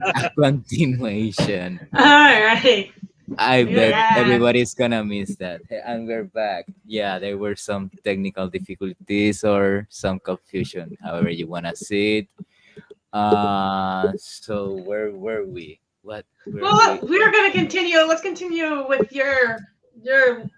a continuation. All right. I bet Yeah. everybody's gonna miss that. Hey, and we're back. Yeah, there were some technical difficulties or some confusion, however you wanna see it. So where were we? What were Well, we? we're gonna continue. Let's continue with your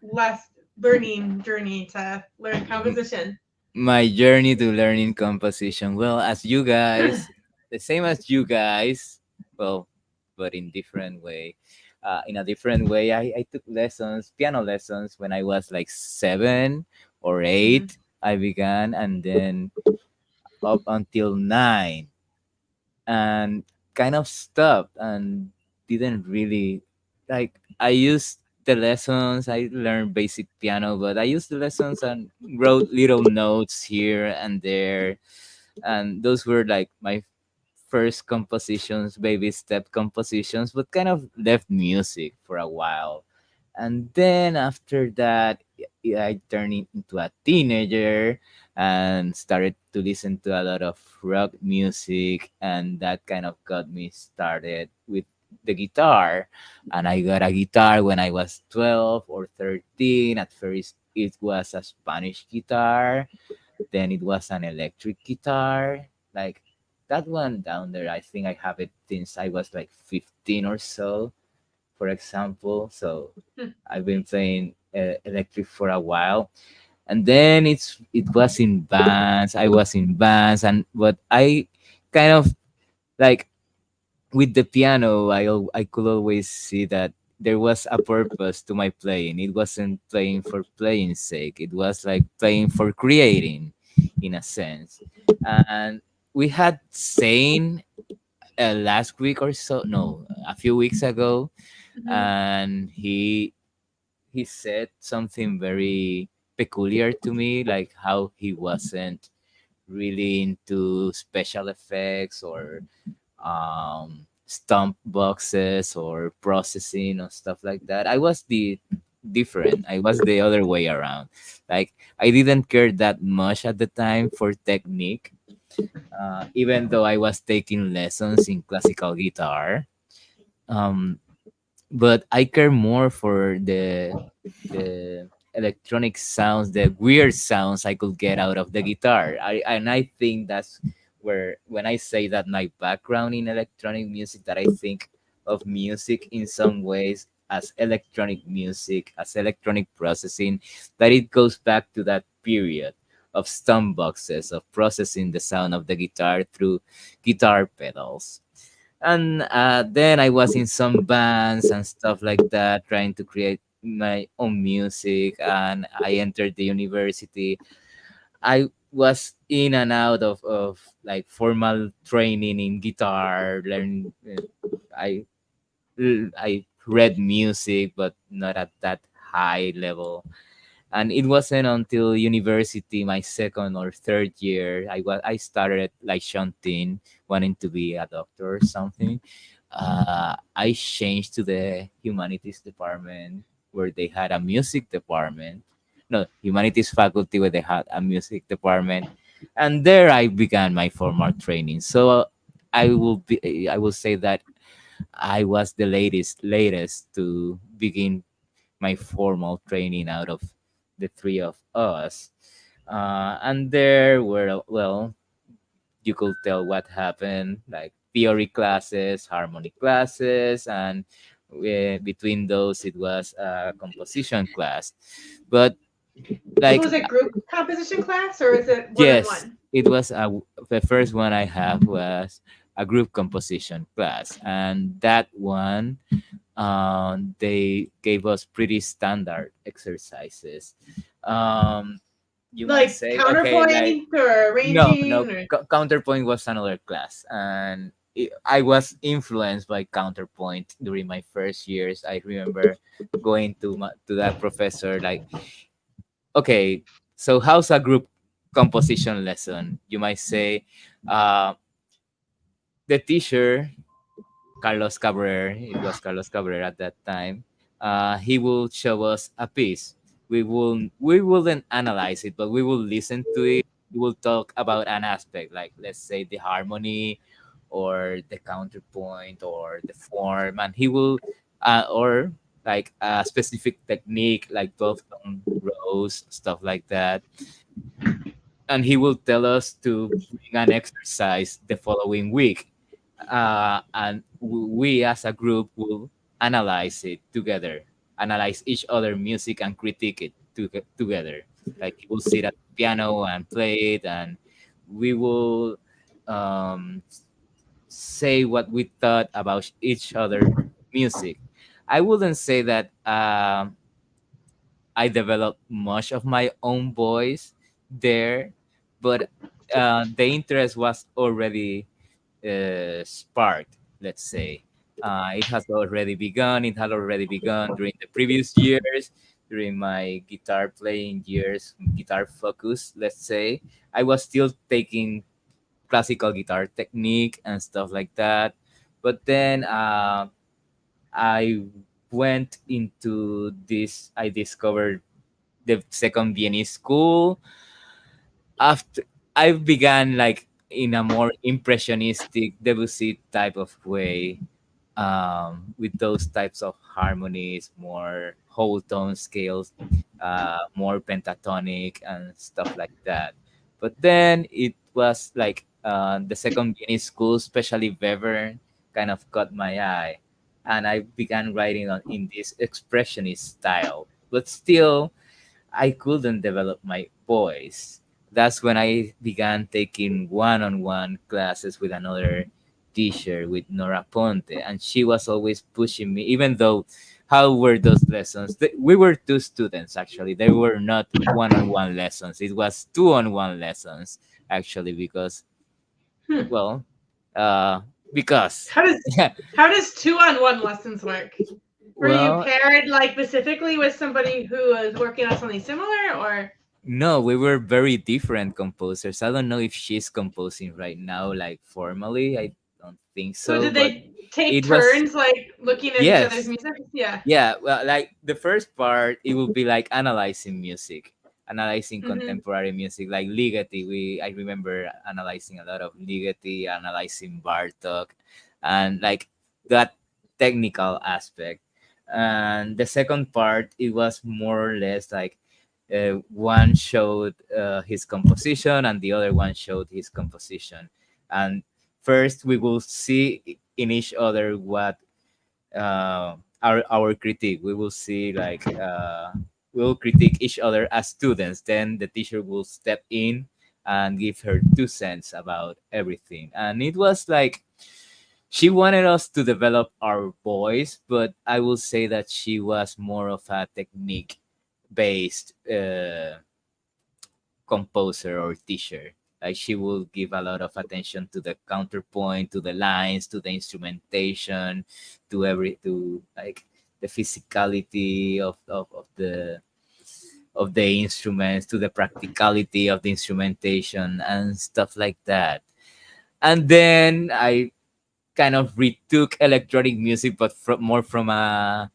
last learning journey to learn composition. My journey to learning composition. Well, as you guys, the same as you guys, well, but in different way. In a different way, I took lessons, piano lessons, when I was like 7 or 8. I began, and then up until 9, and kind of stopped and didn't really like. I used the lessons. I learned basic piano, but I used the lessons and wrote little notes here and there, and those were like my first compositions, baby step compositions, but kind of left music for a while. And then after that, I turned into a teenager and started to listen to a lot of rock music, and that kind of got me started with the guitar. And I got a guitar when I was 12 or 13. At first, it was a Spanish guitar, then it was an electric guitar, like that one down there. I think I have it since I was like 15 or so, for example. So I've been playing electric for a while, and then it was in bands. I was in bands, and but I kind of like with the piano. I could always see that there was a purpose to my playing. It wasn't playing for playing sake. It was like playing for creating, in a sense. And we had Sane last week or so. No, a few weeks ago, Mhm. and he said something very peculiar to me, like how he wasn't really into special effects or stump boxes or processing or stuff like that. I was the different. I was the other way around. Like I didn't care that much at the time for technique, even though I was taking lessons in classical guitar. Um, but I care more for the electronic sounds, the weird sounds I could get out of the guitar. I think that's where, when I say that my background in electronic music, that I think of music in some ways as electronic music, as electronic processing, that it goes back to that period of stump boxes, of processing the sound of the guitar through guitar pedals. And then I was in some bands and stuff like that, trying to create my own music. And I entered the university. I was in and out of like formal training in guitar, learn. I I read music, but not at that high level. And it wasn't until university, my second or third year, I started like shunting, wanting to be a doctor or something. I changed to the humanities department, where they had a music department. No, humanities faculty, where they had a music department, and there I began my formal training. So I will say that I was the latest to begin my formal training out of the three of us. And there were, well, you could tell what happened, like theory classes, harmony classes, and between those, it was a composition class. But So like, is it group composition class or is it one on yes, one? it was the first one I have was a group composition class, and that one, they gave us pretty standard exercises. Um, you might Like say, okay, like, counterpoint or no, no, arranging or counterpoint was another class, and I was influenced by counterpoint during my first years. I remember going to that professor, like, okay, so how's a group composition lesson? You might say, uh, the teacher, Carlos Cabrera, it was Carlos Cabrera at that time. He will show us a piece. We wouldn't analyze it, but we will listen to it. We will talk about an aspect, like let's say the harmony or the counterpoint or the form, and he will or like a specific technique like 12 tone rows, stuff like that, and he will tell us to bring an exercise the following week, and we as a group will analyze it together, analyze each other music and critique it together. Like he will sit at the piano and play it, and we will um, say what we thought about each other music. I wouldn't say that I developed much of my own voice there, but the interest was already sparked, let's say. It has already begun. It had already begun during the previous years, during my guitar playing years, guitar focus, let's say. I was still taking classical guitar technique and stuff like that. But then I went into this, I discovered the second Viennese school. After I began like in a more impressionistic Debussy type of way, with those types of harmonies, more whole tone scales, more pentatonic and stuff like that. But then it was like the second Viennese school, especially Weber, kind of caught my eye, and I began writing in this expressionist style. But still, I couldn't develop my voice. That's when I began taking one-on-one classes with another teacher, with Nora Ponte, and she was always pushing me. Even though, how were those lessons? We were two students actually. They were not one-on-one lessons. It was two-on-one lessons actually, because Hmm. well, uh, because How does how does two-on-one lessons work? Were you well, paired like specifically with somebody who was working on something similar, or no, we were very different composers. I don't know if she's composing right now, like formally. I don't think so so, did but they take it was, turns like looking at each other's yes. music? Yeah. Yeah, well, like the first part, it would be like analyzing music, analyzing Hmm. contemporary music, like Ligeti. I remember analyzing a lot of Ligeti, analyzing Bartok, and like that technical aspect. And the second part, it was more or less like one showed his composition and the other one showed his composition. And first, we will see in each other what our critique. We will see like we'll critique each other as students. Then the teacher will step in and give her 2 cents about everything. And it was like she wanted us to develop our voice, but I will say that she was more of a technique based composer or teacher. Like she will give a lot of attention to the counterpoint, to the lines, to the instrumentation, to like the physicality of the instruments, to the practicality of the instrumentation and stuff like that. And then I kind of retook electronic music, but more from a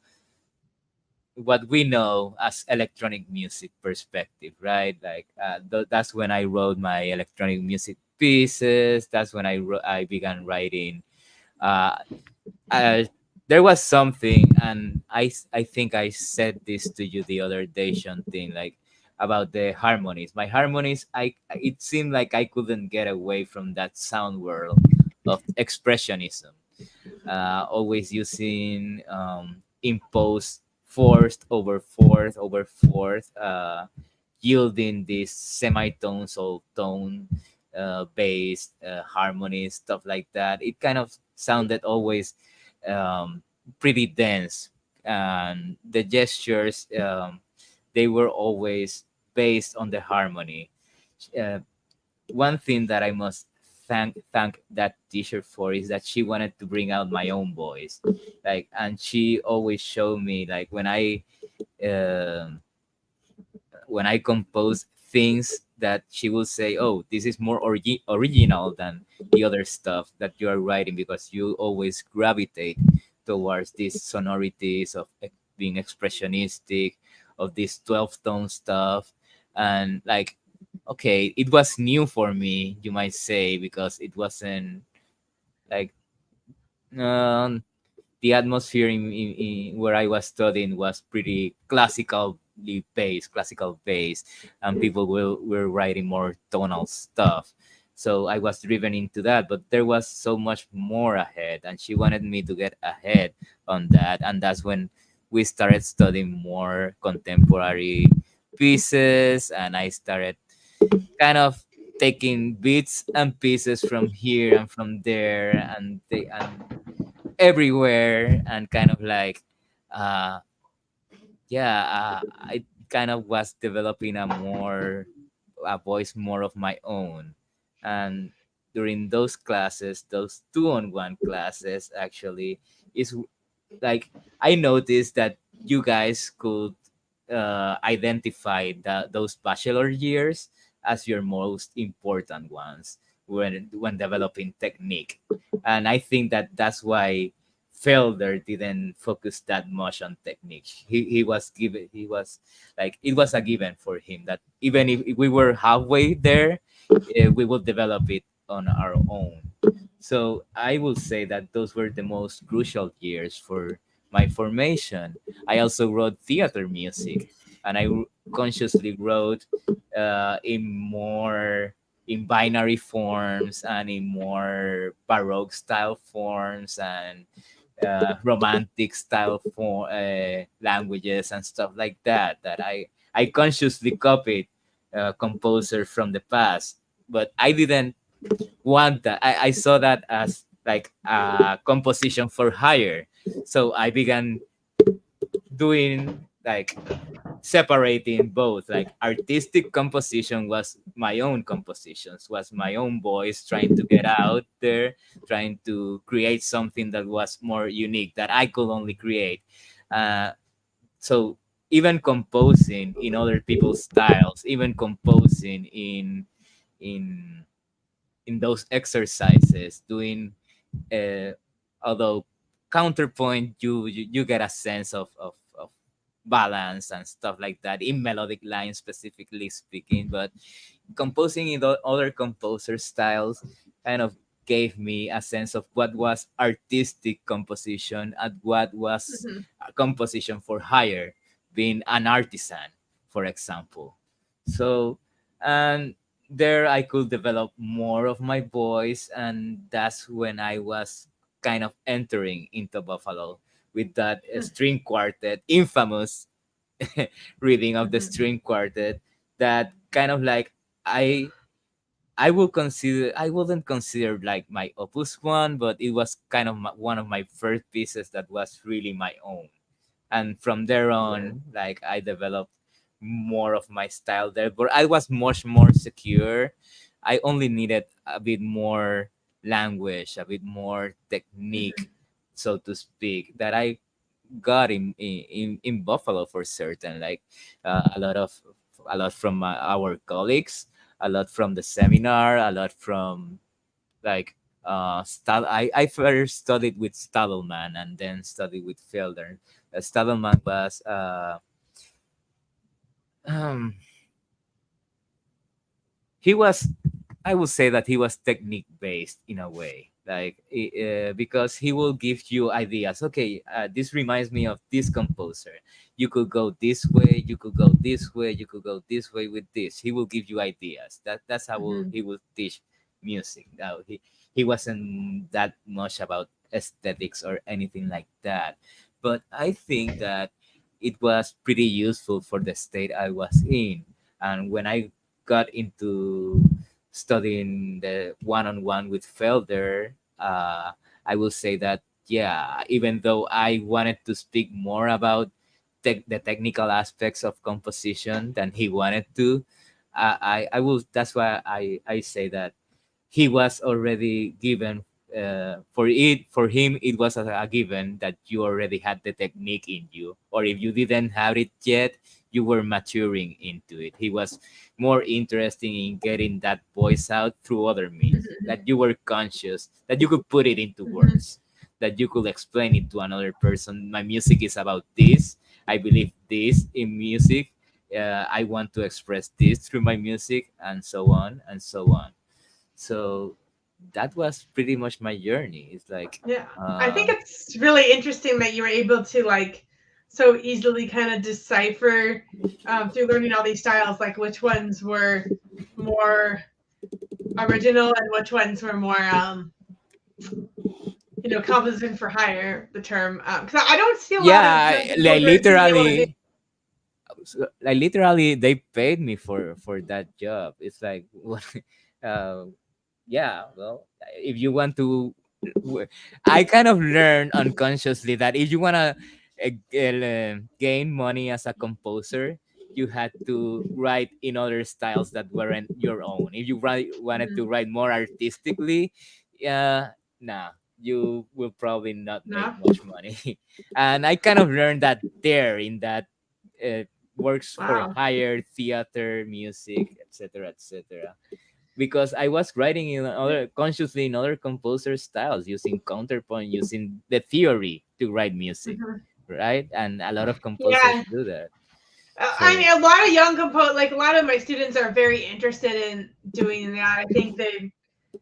what we know as electronic music perspective, right? Like that's when I wrote my electronic music pieces. That's when I began writing. Uh, uh, there was something, and I think I said this to you the other day, Shantin, like about the harmonies. My harmonies, it seemed like I couldn't get away from that sound world of expressionism, always using imposed fourth over fourth over fourth, yielding these semitones or tone based harmonies, stuff like that. It kind of sounded always um, pretty dense, and the gestures, they were always based on the harmony. Uh, One thing that I must thank that teacher for is that she wanted to bring out my own voice, like, and she always showed me like um when I compose things that she will say, "Oh, this is more original than the other stuff that you are writing because you always gravitate towards these sonorities of being expressionistic, of this 12 tone stuff." And like, okay, it was new for me, you might say, because it wasn't. Like, um, the atmosphere in where I was studying was pretty classical based, and people were writing more tonal stuff. So I was driven into that, but there was so much more ahead, and she wanted me to get ahead on that, and that's when we started studying more contemporary pieces, and I started kind of taking bits and pieces from here and from there, and everywhere, and kind of like uh yeah I kind of was developing a voice more of my own. And during those classes, those two-on-one classes, actually, is like I noticed that you guys could identify those bachelor years as your most important ones when developing technique. And I think that that's why Felder didn't focus that much on technique. He was like, it was a given for him that even if we were halfway there, we will develop it on our own. So I will say that those were the most crucial years for my formation. I also wrote theater music, and consciously wrote in binary forms and in more baroque style forms, and romantic style for languages and stuff like that. That I consciously copied composer from the past, but I didn't want that. I saw that as like a composition for hire. So I began doing like separating both. Like artistic composition was my own compositions, was my own voice trying to get out there, trying to create something that was more unique that I could only create. So even composing in other people's styles, even composing in in those exercises, doing uh, although counterpoint, you get a sense of balance and stuff like that in melodic lines, specifically speaking. But composing in the other composer styles kind of gave me a sense of what was artistic composition and what was Mhm. a composition for hire, being an artisan, for example. So, and there I could develop more of my voice, and that's when I was kind of entering into Buffalo with that string quartet, infamous reading of the Mhm. string quartet, that kind of like I I wouldn't consider like my opus one, but it was kind of one of my first pieces that was really my own. And from there on, like I developed more of my style there, but I was much more secure. I only needed a bit more language, a bit more technique, so to speak, that I got in Buffalo for certain. Like a lot from our colleagues, a lot from the seminar, a lot from like I first studied with Stadelman and then studied with Felder. Stadelman was um, he was, I would say that he was technique based in a way, like because he will give you ideas. Okay, this reminds me of this composer. You could go this way, you could go this way, you could go this way with this. He will give you ideas. That's how Mhm. he will teach music. Now he wasn't that much about aesthetics or anything like that, but I think that it was pretty useful for the state I was in. And when I got into studying the one-on-one with Felder, I will say that yeah, even though I wanted to speak more about the technical aspects of composition than he wanted to, I will. That's why I say that he was already given for him it was a given that you already had the technique in you, or if you didn't have it yet, you were maturing into it. He was more interested in getting that voice out through other means, Mhm. that you were conscious, that you could put it into Mhm. words, that you could explain it to another person. My music is about this. I believe this in music. I want to express this through my music, and so on and so on. So that was pretty much my journey. It's like, Yeah. I think uh, it's really interesting that you were able to like so easily kind of decipher through learning all these styles, like which ones were more original and which ones were more composition for hire, the term. Because I don't see a lot of yeah, young composers being able to do. like literally they paid me for that job. It's like what, uh, yeah, well, if you want to, I kind of learned unconsciously that if you want to gain money as a composer, you had to write in other styles that weren't your own. If you wanted to Mhm. write more artistically, yeah, nah, you will probably not make No. much money. And I kind of learned that there in that uh, works for Wow. hire, theater, music, etc., etc. Because I was writing in other consciously in other composer styles, using counterpoint, using the theory to write music, Mhm. right? And a lot of composers Yeah. do that. I So mean, a lot of young like a lot of my students are very interested in doing that. I think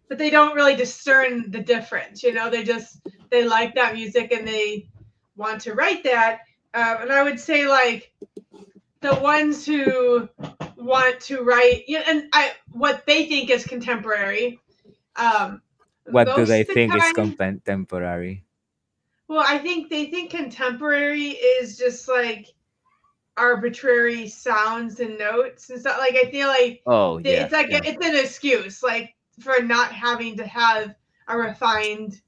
but they don't really discern the difference. They like that music and they want to write that. And I would say like the ones who want to write, and what they think is contemporary. Um, what do they most of the think is time, contemporary? well, I think they think contemporary is just like arbitrary sounds and notes and stuff. Like I feel like Oh yeah, it's like yeah. it's an excuse, like for not having to have a refined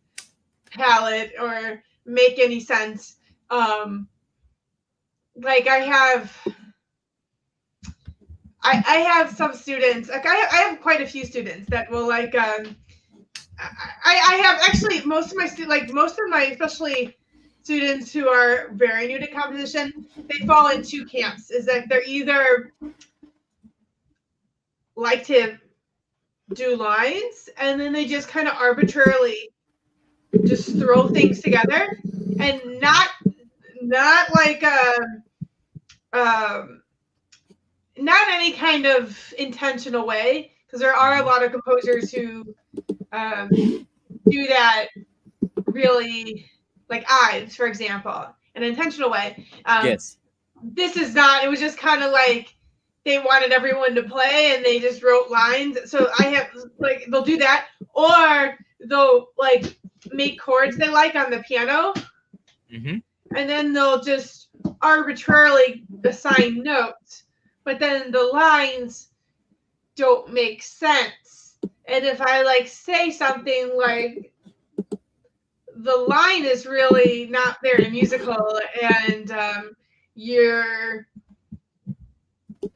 palette or make any sense. Um, like I have some students, like I have quite a few students that will like I have actually most of my like most of my especially students who are very new to composition, they fall in two camps. Is that they're either like to do lines and then they just kind of arbitrarily just throw things together and not like um not any kind of intentional way, because there are a Hmm. lot of composers who um do that really, like Ives, for example, an intentional way. Yes. This is not. It was just kind of like they wanted everyone to play, and they just wrote lines. So I have like they'll do that, or they'll like make chords they like on the piano, Hmm. and then they'll just arbitrarily assign notes, but then the lines don't make sense. And if I like say something like the line is really not very musical, and your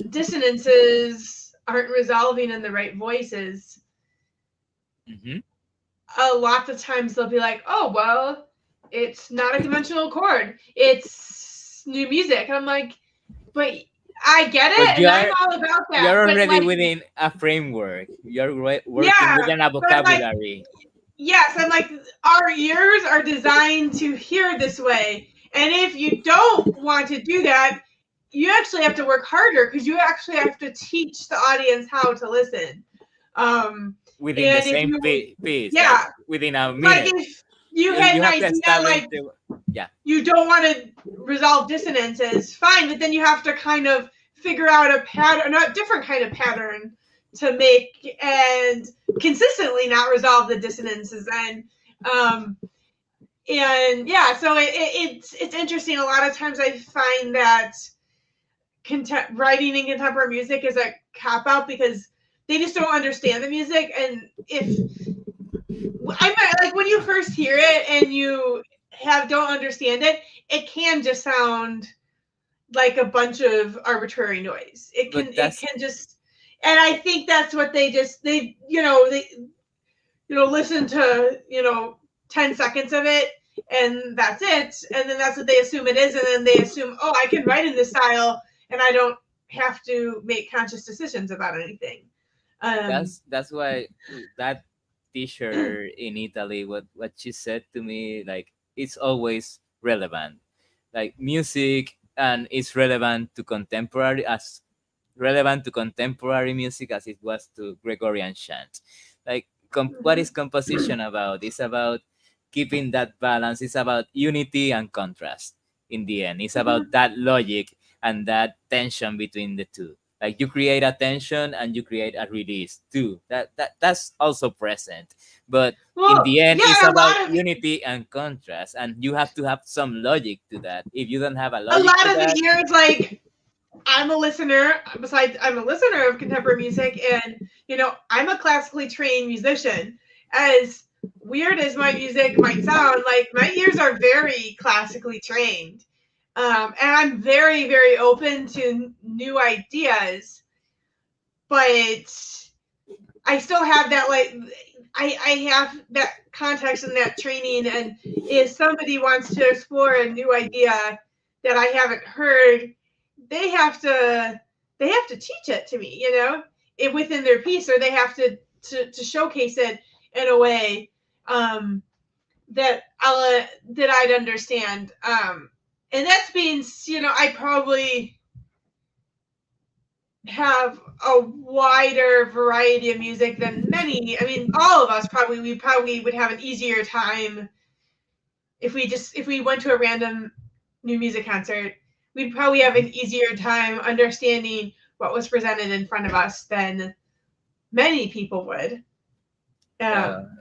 dissonances aren't resolving in the right voices, Hmm. a lot of times they'll be like, oh, well, it's not a conventional chord. It's new music. And I'm like, but I get But it. And I'm all about that. you're But already like, within a framework. You're working yeah, within a but I'm like, vocabulary. yes, I'm like, our ears are designed to hear this way. And if you don't want to do that, you actually have to work harder because you actually have to teach the audience how to listen. Um, Within the and if same you, piece, like yeah, within a like minute. if you had You an have to idea establish like the, yeah. you don't want to resolve dissonances, fine, but then you have to kind of figure out a pattern, a different kind of pattern to make and consistently not resolve the dissonances. Um, and yeah, so it's interesting. A lot of times I find that writing in contemporary music is a cop out because they just don't understand the music. And if I like when you first hear it and you don't understand it, it can just sound like a bunch of arbitrary noise. But It that's can just, and I think that's what they listen to 10 seconds of it and that's it, and then that's what they assume it is, and then they assume, oh, I can write in this style and I don't have to make conscious decisions about anything. Um, that's why that teacher in Italy, what she said to me, like it's always relevant, like music, and it's relevant to contemporary as relevant to contemporary music as it was to Gregorian chant. Like what is Mhm. composition about? It's about keeping that balance. It's about unity and contrast. In the end, it's about Mhm. that logic and that tension between the two. Like you create a tension and you create a release too. That's also present, but in Well, the end, it's yeah, and about unity and contrast, and you have to have some logic to that. If you don't have a a logic lot to of the that, years, like I'm a listener. Besides, I'm a listener of contemporary music, and I'm a classically trained musician. As weird as my music might sound, like my ears are very classically trained, and I'm very, very open to new ideas. But I still have that I have that context and that training, and if somebody wants to explore a new idea that I haven't heard, they have to they have to teach it to me, within their piece, or they have to showcase it in a way um, that I'd understand. And that's being, I probably have a wider variety of music than many. I mean, all of us we probably would have an easier time if we went to a random new music concert. We'd probably have an easier time understanding what was presented in front of us than many people would.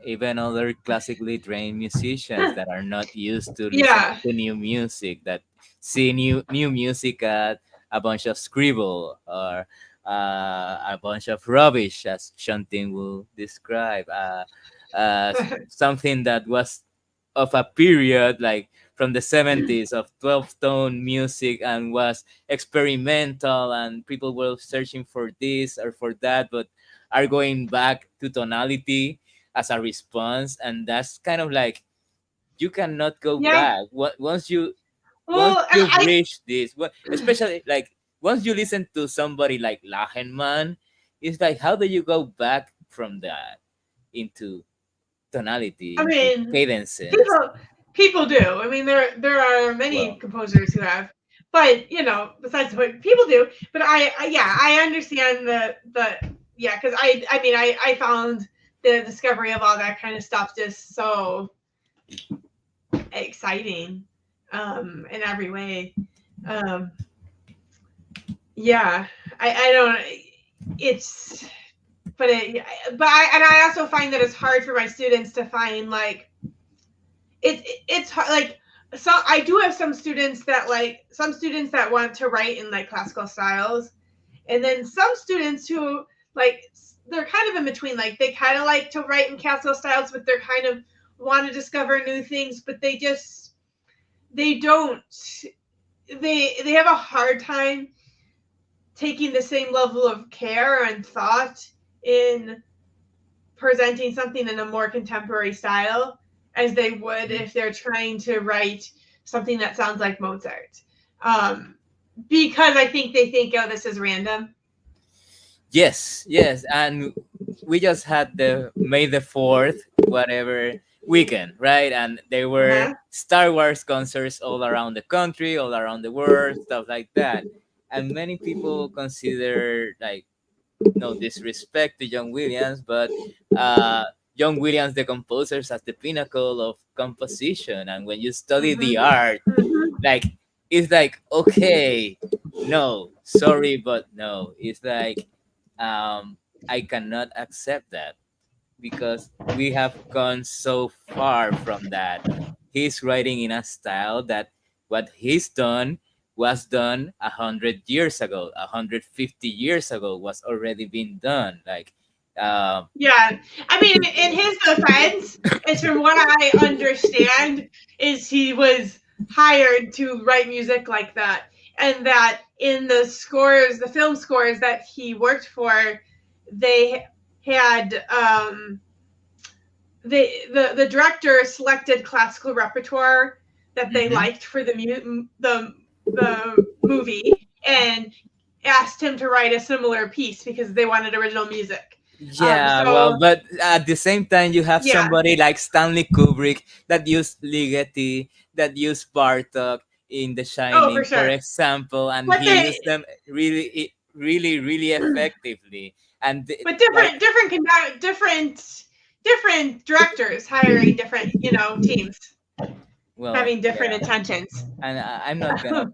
even other classically trained musicians that are not used to listen Yeah. to new music, that see new music at a bunch of scribble or a bunch of rubbish, as Shantin will describe, something that was of a period like from the 70s of 12 tone music and was experimental, and people were searching for this or for that, but are going back to tonality as a response, and that's kind of like you cannot go Yeah. back. Once Well, and you've reached this, especially like once you listen to somebody like Lachenmann, it's like how do you go back from that into tonality, I into mean, cadences? people do. I mean, there are many Well, composers who have, but besides the point, people do. But yeah, I understand the yeah, because I mean, I found the discovery of all that kind of stuff just so exciting, in every way. Um, yeah, I don't. It's but it but I also find that it's hard for my students to find like it's hard, like so I do have some students that want to write in like classical styles, and then some students who like they're kind of in between, like they kind of like to write in classical styles, but they're kind of want to discover new things, but they don't they have a hard time taking the same level of care and thought in presenting something in a more contemporary style as they would if they're trying to write something that sounds like Mozart. Um, because I think they think, oh, this is random. yes, yes, and we just had the May the 4th, whatever weekend, right? And there were Uh-huh. Star Wars concerts all around the country, all around the world, stuff like that. And many people consider like no disrespect to John Williams, but uh, John Williams, the composers, as the pinnacle of composition. And when you study the Mm-hmm. art, Mm-hmm. like it's like okay, no, sorry, but no. It's like I cannot accept that because we have gone so far from that. He's writing in a style that what he's done was done 100 years ago, 150 years ago was already been done. Like, Yeah, I mean, in his defense, is from what I understand, is he was hired to write music like that, and that in the scores, the film scores that he worked for, they had the director selected classical repertoire that they mhm. liked for the movie, and asked him to write a similar piece because they wanted original music. Yeah, well, So but at the same time, you have yeah. somebody like Stanley Kubrick that used Ligeti, that used Bartok in The Oh, for Shining, for sure. example, and But he they, used them really, really effectively. And but like, different, different, different. different directors hiring different, teams, Well, having different yeah, intentions. and I'm not gonna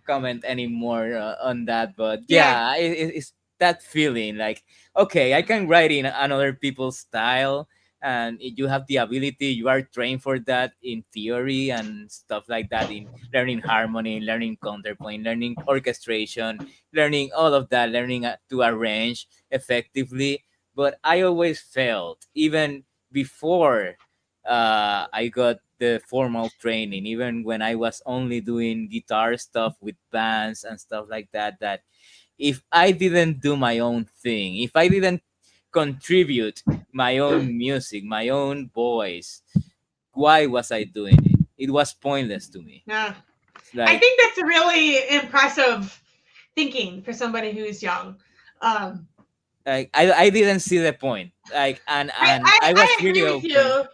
comment anymore on that, but Yeah. yeah, it's that feeling like, okay, I can write in another people's style, and if you have the ability, you are trained for that in theory and stuff like that, in learning harmony, learning counterpoint, learning orchestration, learning all of that, learning to arrange effectively. But I always felt, even before I got the formal training, even when I was only doing guitar stuff with bands and stuff like that, that if I didn't do my own thing, if I didn't contribute my own music, my own voice, why was I doing it? It was pointless to me. Yeah. It's I like, think that's a really impressive thinking for somebody who's young. Um, I didn't see the point. Like, and I was I really agree with open. you,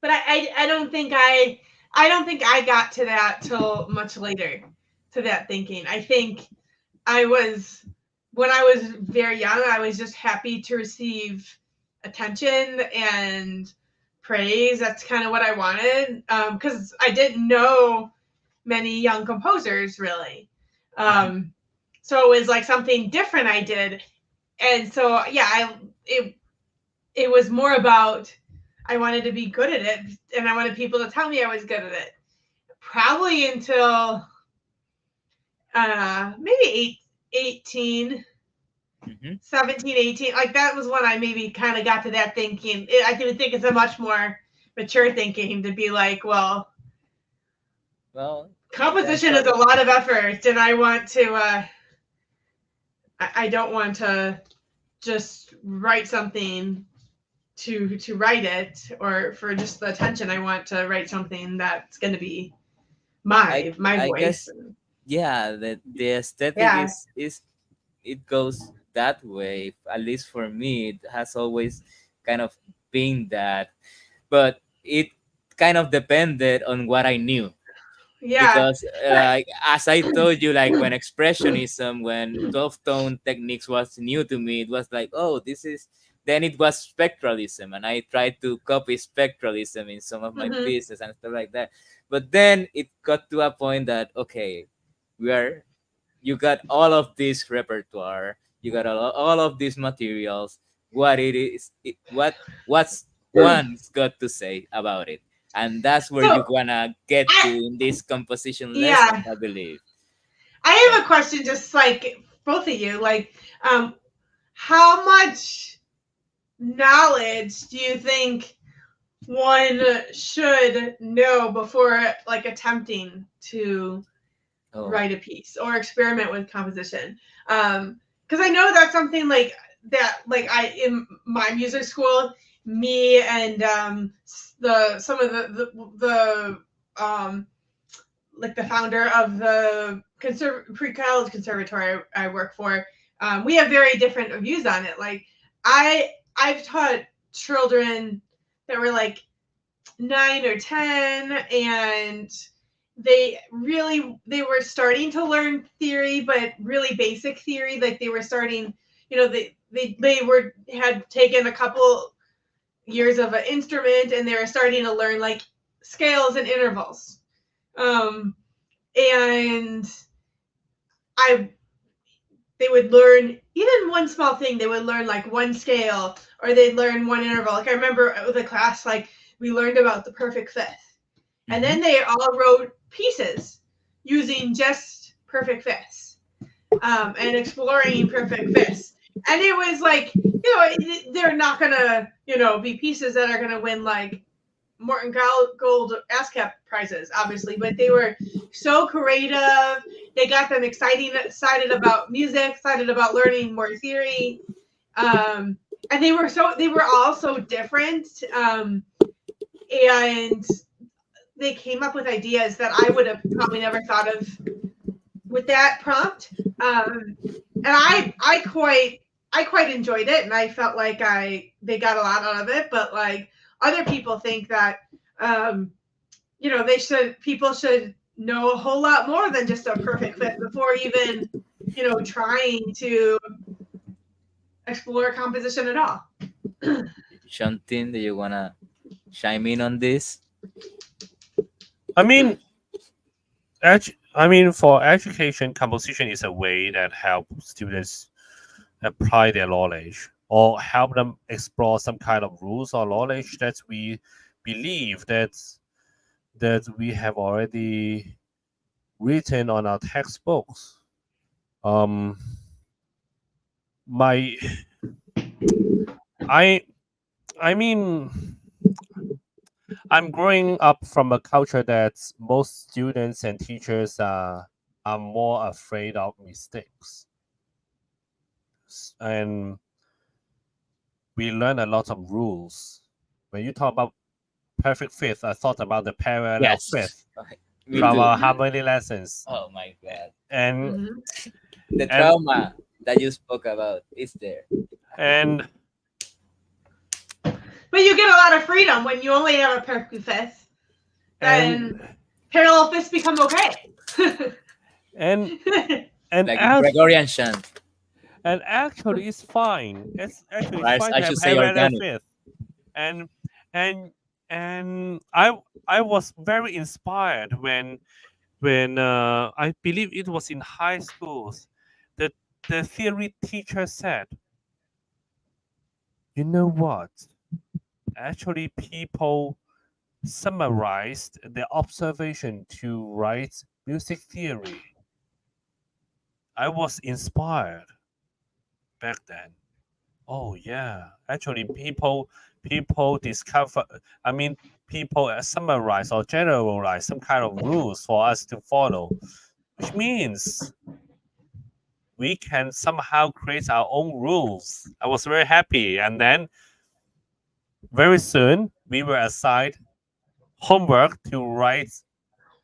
but I don't think I don't think I got to that till much later, to that thinking. I think I was when I was very young, I was just happy to receive attention and praise. That's kind of what I wanted, because I didn't know many young composers really. Mhm. Um, so it was like something different I did, and so yeah, it was more about I wanted to be good at it, and I wanted people to tell me I was good at it. Probably until maybe 18, Mhm. 17, 18. Like that was when I maybe kind of got to that thinking. I do think it's a much more mature thinking to be like, well, Well, composition is a eventually. lot of effort, and I want to. I don't want to just write something to write it or for just the attention. I want to write something that's going to be I my I voice. guess, yeah, the aesthetic Yeah, is it goes that way. At least for me, it has always kind of been that, but it kind of depended on what I knew, yeah, because like as I told you, like when expressionism, when 12 tone techniques was new to me, it was like, oh, this is, then it was spectralism, and I tried to copy spectralism in some of my hmm pieces and stuff like that. But then it got to a point that, okay, we are, you got all of this repertoire, you got all of these materials, what it is, what's one's got to say about it, and that's where you're So, gonna get to I, in these composition lessons, yeah, I believe. I Yeah. have a question, just like both of you. Like, how much knowledge do you think one should know before like attempting to Oh. write a piece or experiment with composition? Because I know that's something like that. Like I in my music school, me and the some of the like the founder of the pre-college conservatory I work for, we have very different views on it. Like I've taught children that were like 9 or 10, and they were starting to learn theory, but really basic theory. Like they were starting, they were had taken a couple years of an instrument, and they were starting to learn like scales and intervals. Um, and I they would learn even one small thing. They would learn like one scale, or they'd learn one interval. Like I remember with a class, like we learned about the perfect fifth, and Mm-hmm. then they all wrote pieces using just perfect fifths, and exploring perfect fifths. And it was like, they're not gonna, be pieces that are gonna win like Morton Gold ASCAP prizes, obviously, but they were so creative. They got them excited about music, excited about learning more theory, um, and they were all so different, and they came up with ideas that I would have probably never thought of with that prompt. And I quite enjoyed it, and I felt like they got a lot out of it. But like other people think that, um, people should know a whole lot more than just a perfect fit before even trying to explore composition at all. Shantin, do you wanna chime in on this? I mean, for education, composition is a way that help students apply their knowledge or help them explore some kind of rules or knowledge that we believe that we have already written on our textbooks. Um, my I I mean I'm growing up from a culture that most students and teachers are more afraid of mistakes, and we learn a lot of rules. When you talk about perfect fifth, I thought about the parallel Yes. fifth Me from too. our Mhm. harmony lessons, Oh my god. and Mhm. The and trauma that you spoke about is there. and But you get a lot of freedom when you only have a perfect fifth. and Then parallel fifths become okay. and and Like act Gregorian chant. and actually it's fine. It's Or fine I to have should say parallel organic. fifth, and and and I was very inspired when I believe it was in high schools. The the theory teacher said, you know what? Actually, people summarized the observation to write music theory. I was inspired back then. Oh yeah, actually, people discover. I mean, people summarize or generalize some kind of rules for us to follow, which means we can somehow create our own rules. I was very happy, and then very soon we were assigned homework to write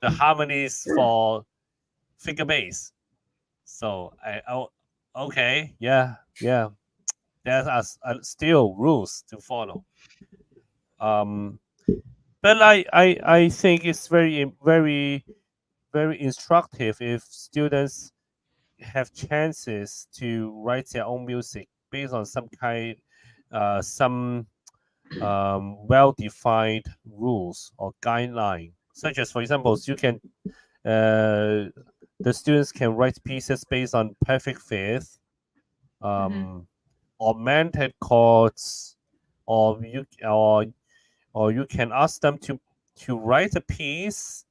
the harmonies for figure bass. So okay, yeah. There are still rules to follow. Um, but I think it's very instructive if students have chances to write their own music based on some well-defined rules or guideline, such as, for example, you can uh, the students can write pieces based on perfect fifth, Mhm. augmented chords, or you can ask them to write a piece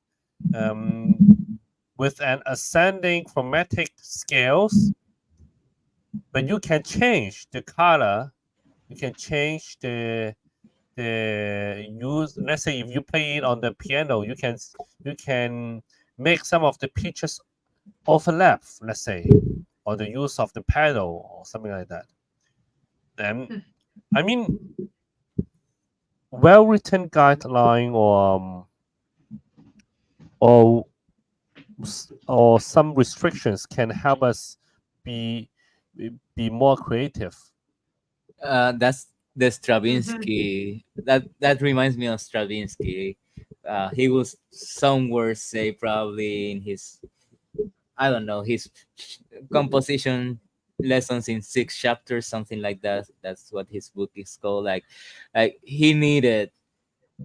with an ascending chromatic scales, but you can change the color. You can change the use. Let's say if you play it on the piano, you can make some of the pitches overlap. Let's say, or the use of the pedal or something like that. Then I mean, well written guideline or or some restrictions can help us be be more creative. That's the Mhm. Stravinsky. That reminds me of Stravinsky. He was somewhere say probably in his, I don't know, his composition lessons in 6 chapters, something like that. That's what his book is called. Like he needed,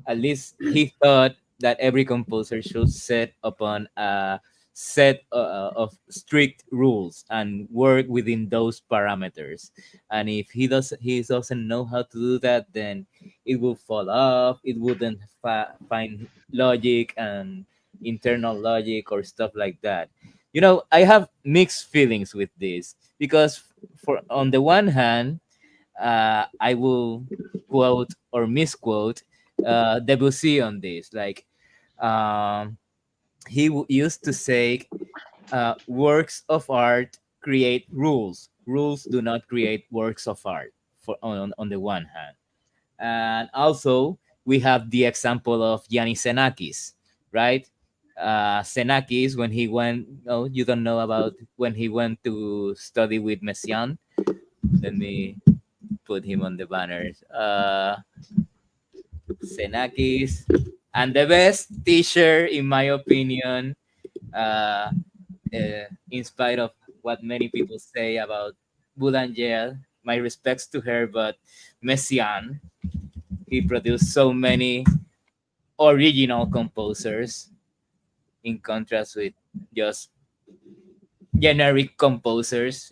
at least he thought, that every composer should set upon a set of strict rules and work within those parameters. And if he doesn't know how to do that, then it will fall off. It wouldn't find logic and internal logic or stuff like that. I have mixed feelings with this because, for on the one hand, I will quote or misquote Debussy on this. Like, um, he used to say, "Works of art create rules. Rules do not create works of art." On the one hand, and also we have the example of Yanis Xenakis, right? Xenakis, when he went, no, you don't know about when he went to study with Messiaen. Let me put him on the banners. Xenakis, and the best teacher, in my opinion, in spite of what many people say about Boulanger, my respects to her, but Messiaen, he produced so many original composers in contrast with just generic composers.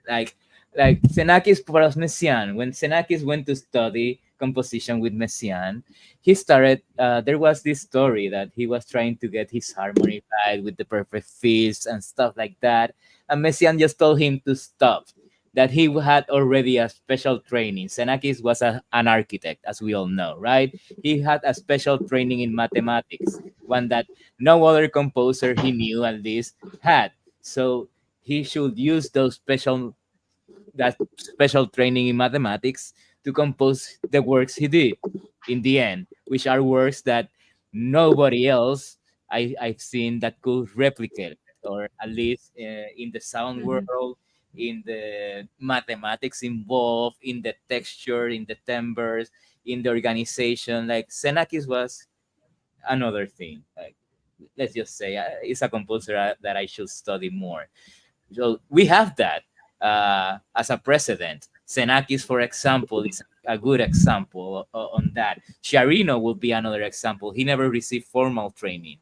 Like Xenakis plus Messiaen. When Xenakis went to study composition with Messiaen, he started. There was this story that he was trying to get his harmony right with the perfect fifths and stuff like that, and Messiaen just told him to stop. That he had already a special training. Xenakis was an architect, as we all know, right? He had a special training in mathematics, one that no other composer he knew at least had. So he should use that special training in mathematics to compose the works he did in the end, which are works that nobody else I've seen that could replicate, or at least in the sound Mhm. world, in the mathematics involved, in the texture, in the timbres, in the organization. Like Xenakis was another thing. Like, let's just say he's a composer that I should study more. So we have that as a precedent. Xenakis, for example, is a good example on that. Sciarrino will be another example. He never received formal training,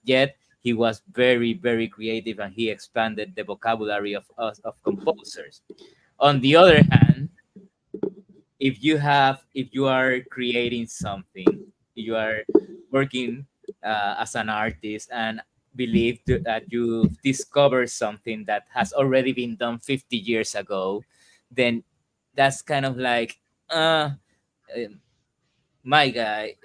yet he was very, very creative, and he expanded the vocabulary of composers. On the other hand, if you are creating something, you are working as an artist and that you discover something that has already been done 50 years ago, then that's kind of like um, my guy,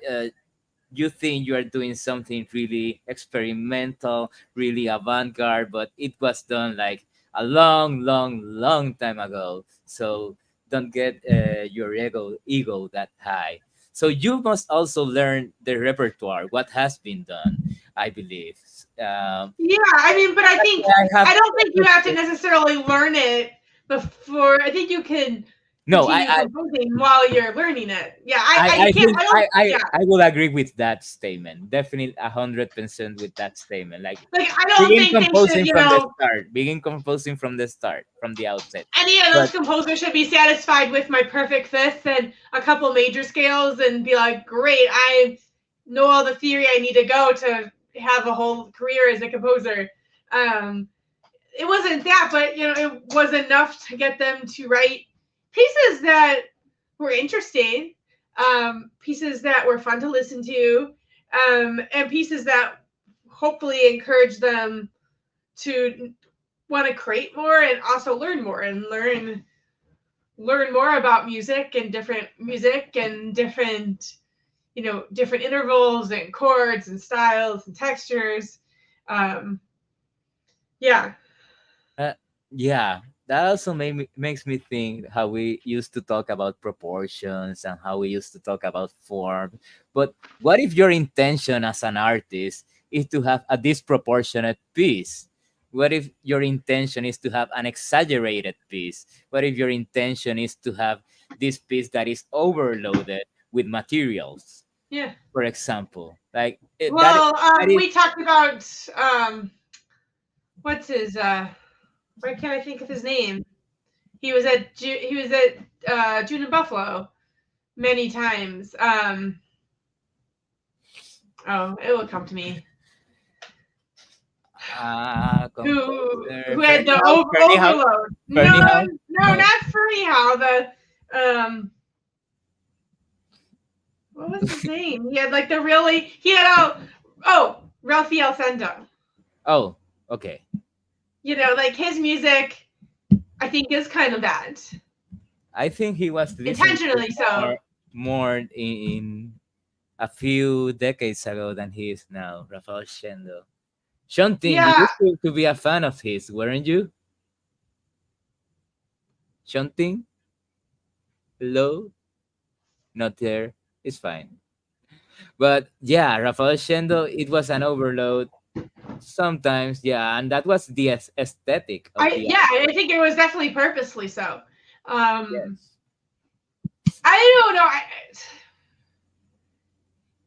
you think you are doing something really experimental, really avant-garde, but it was done like a long, long, long time ago. So don't get your ego that high. So you must also learn the repertoire, what has been done, I believe. Yeah, I mean, but I have I don't think you have to necessarily learn it before. I think you can no, continue composing while you're learning it. Yeah, I I can't. think I don't. Yeah, I will agree with that statement. Definitely 100% with that statement. Like like I don't think they should. begin composing from the start, from the outset. Any of those But composers should be satisfied with my perfect fifth and a couple major scales and be like, great, I know all the theory I need to go to have a whole career as a composer. Um, it wasn't that, but it was enough to get them to write pieces that were interesting, pieces that were fun to listen to, and pieces that hopefully encourage them to want to create more and also learn more and learn more about music and different intervals and chords and styles and textures. Um, yeah. uh, yeah, that also makes me think how we used to talk about proportions and how we used to talk about form. But what if your intention as an artist is to have a disproportionate piece? What if your intention is to have an exaggerated piece? What if your intention is to have this piece that is overloaded with materials, Yeah. for example? Like Well, that is we talked about what's his why can't I think of his name? He was at June and Buffalo many times. Oh, it will come to me. Who had the Fernie Howe. overload? Fernie Howe? No, not Fernie Howe. What was his name? He had like the really he had Rafael Sendo. Oh, okay. Like his music, I think is kind of that. I think he was listened to Intentionally so. more in a few decades ago than he is now, Rafael Shendo. Shunting, you Yeah, used to be a fan of his, weren't you? Shunting? Hello? Not there. It's fine. But yeah, Rafael Shendo, it was an overload sometimes, yeah, and that was the aesthetic of the I think it was definitely purposely so. yes. I don't know.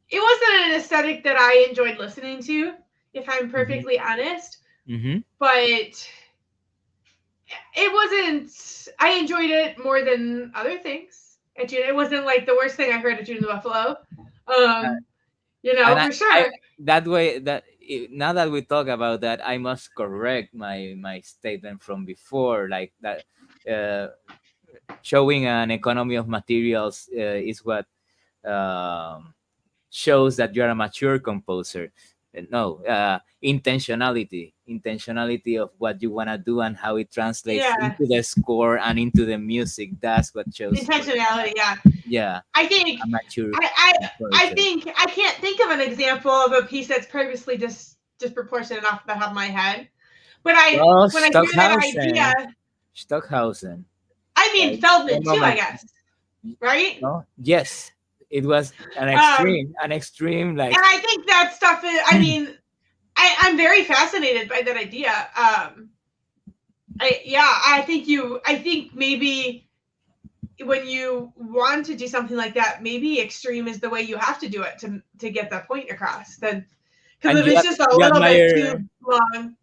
It wasn't an aesthetic that I enjoyed listening to, if I'm perfectly honest. Mm-hmm. But it wasn't. I enjoyed it more than other things. It wasn't like the worst thing I heard at June the Buffalo. Uh, Um, and for I sure. that way now that we talk about that, I must correct my statement from before, like that. Uh, Showing an economy of materials is what um, shows that you're a mature composer. No, intentionality of what you want to do and how it translates Yeah, into the score and into the music. That's what shows you're, intentionality. Yeah, yeah, I think a mature I, I I composer. think I can't think of an example of a piece that's purposely disproportionate off the top of my head. But Well, when I hear that idea, Stockhausen, I mean like Feldman one too, I moment, guess, right? no, yes, it was Um, an extreme, like, and I think that stuff is. I mean, I'm very fascinated by that idea. I think I think maybe when you want to do something like that, maybe extreme is the way you have to do it to get that point across. Then, because and if it's just a you little bit too admire long,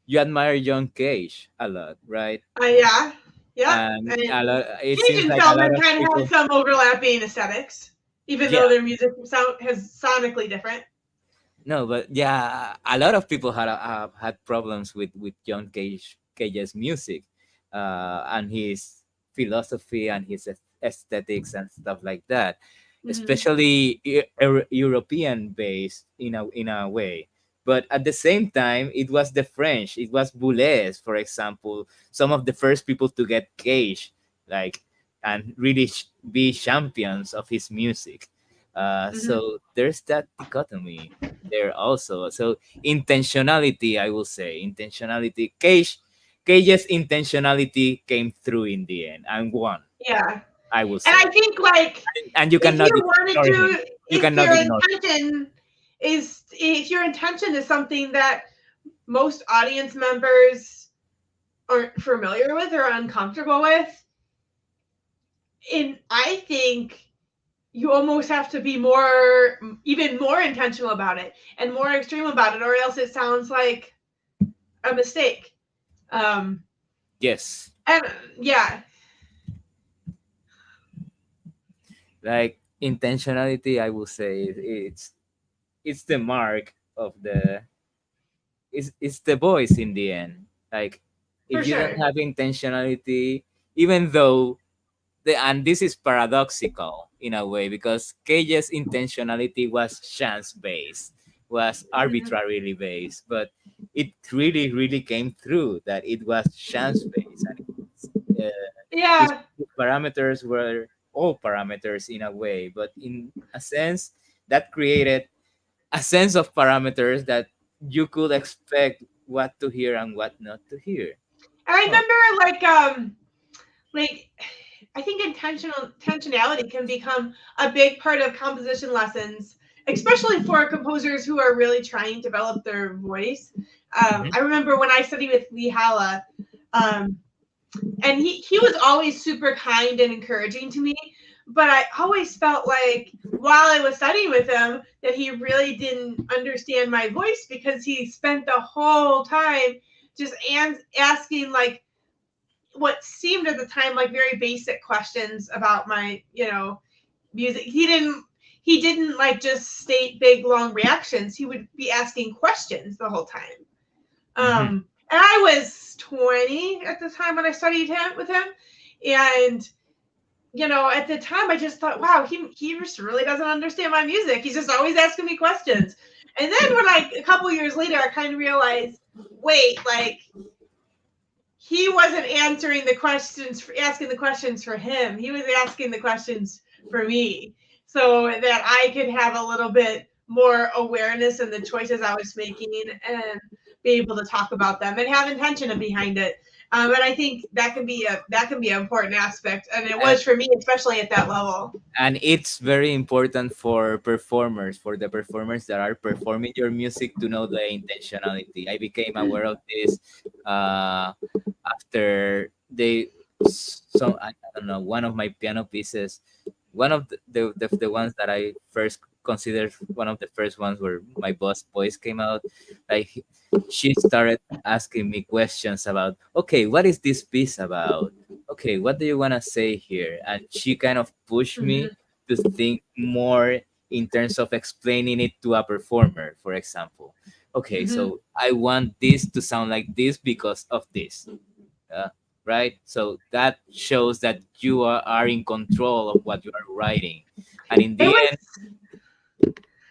you admire John Cage a lot, right? yeah, yeah. And And a lot, it Cage seems and like a lot Feldman of kind of had people, some overlapping aesthetics, even yeah, though their music has sonically different. no, but yeah, a lot of people have had problems with Cage's music, and his philosophy and his aesthetics and stuff like that, Hmm. especially European based in a way. But at the same time, it was the French, it was Boulez, for example, some of the first people to get Cage, like, and really be champions of his music. Hmm. So there's that dichotomy there also. So intentionality, I will say, intentionality. Cage's intentionality came through in the end and won, Yeah. I will And I say. think like And you if you cannot wanted ignore him. to, You cannot ignore him. if your intention is something that most audience members aren't familiar with or uncomfortable with, and I think you almost have to be even more intentional about it and more extreme about it, or else it sounds like a mistake. Um, Yes. and yeah, Like intentionality, I will say it's the mark of the it's the voice in the end. Like for if you don't sure. have intentionality, even though and this is paradoxical in a way because Cage's intentionality was chance based, was Mhm. arbitrarily based, but it really came through that it was chance based, and his Yeah, parameters were all parameters in a way, but in a sense that created a sense of parameters that you could expect what to hear and what not to hear. and I Huh. remember like I think intentionality can become a big part of composition lessons, especially for composers who are really trying to develop their voice. Mhm. I remember when I studied with Lee Halla, um, and he was always super kind and encouraging to me, but I always felt like while I was studying with him that he really didn't understand my voice because he spent the whole time just asking like what seemed at the time like very basic questions about my music. He didn't like just state big long reactions. He would be asking questions the whole time. Mhm. And I was 20 at the time when I studied him with him, and at the time I just thought, wow, he just really doesn't understand my music. He's just always asking me questions. And then when a couple years later I kind of realized, wait, like he wasn't answering the questions, asking the questions for him. He was asking the questions for me so that I could have a little bit more awareness in the choices I was making and be able to talk about them and have intention behind it. And I think that can be an important aspect, and it And was for me, especially at that level. and it's very important for performers, for the performers that are performing your music, to know the intentionality. I became aware of this after I don't know, one of my piano pieces, one of the ones that I first considered one of the first ones where my boss voice came out. Like she started asking me questions about, okay, what is this piece about? Okay, what do you want to say here? And she kind of pushed me Mhm. to think more in terms of explaining it to a performer, for example. Okay, Mhm. so I want this to sound like this because of this. uh, right? So that shows that you are in control of what you are writing. And in It the was end,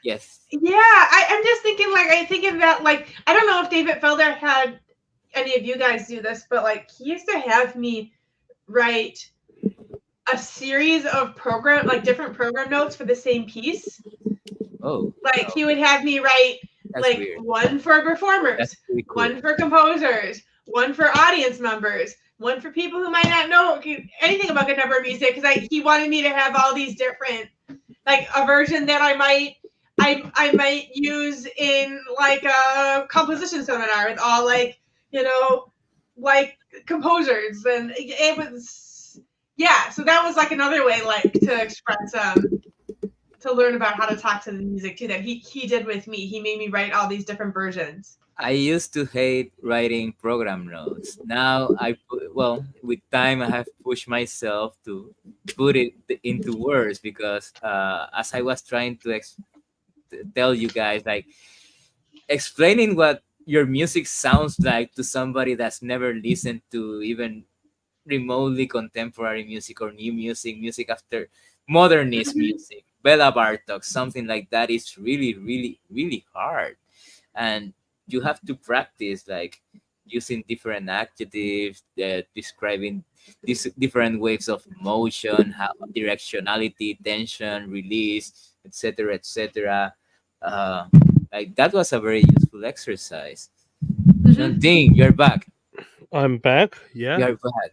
yes. yeah. I'm just thinking like I think of that like I don't know if David Felder had any of you guys do this, but like he used to have me write a series of program like different program notes for the same piece. Oh, Like he would have me write that's like weird. one for That's performers, pretty cool. one for composers, one for audience members, one for people who might not know anything about contemporary music because he wanted me to have all these different like a version that I might use in like a composition seminar with all like you know like composers and it was yeah so that was like another way like to express to learn about how to talk to the music too that he did with me. He made me write all these different versions. I used to hate writing program notes. Now well, with time I have pushed myself to put it into words because as I was trying to tell you guys, like explaining what your music sounds like to somebody that's never listened to even remotely contemporary music or new music after modernist Mhm. music, Bella Bartok, something like that is really, really, really hard. And you have to practice like using different adjectives, describing these different waves of motion, how, directionality, tension, release, etc., etc. Uh, like that was a very useful exercise. Sean Mhm. Ding, you're back. I'm back. Yeah. You're back.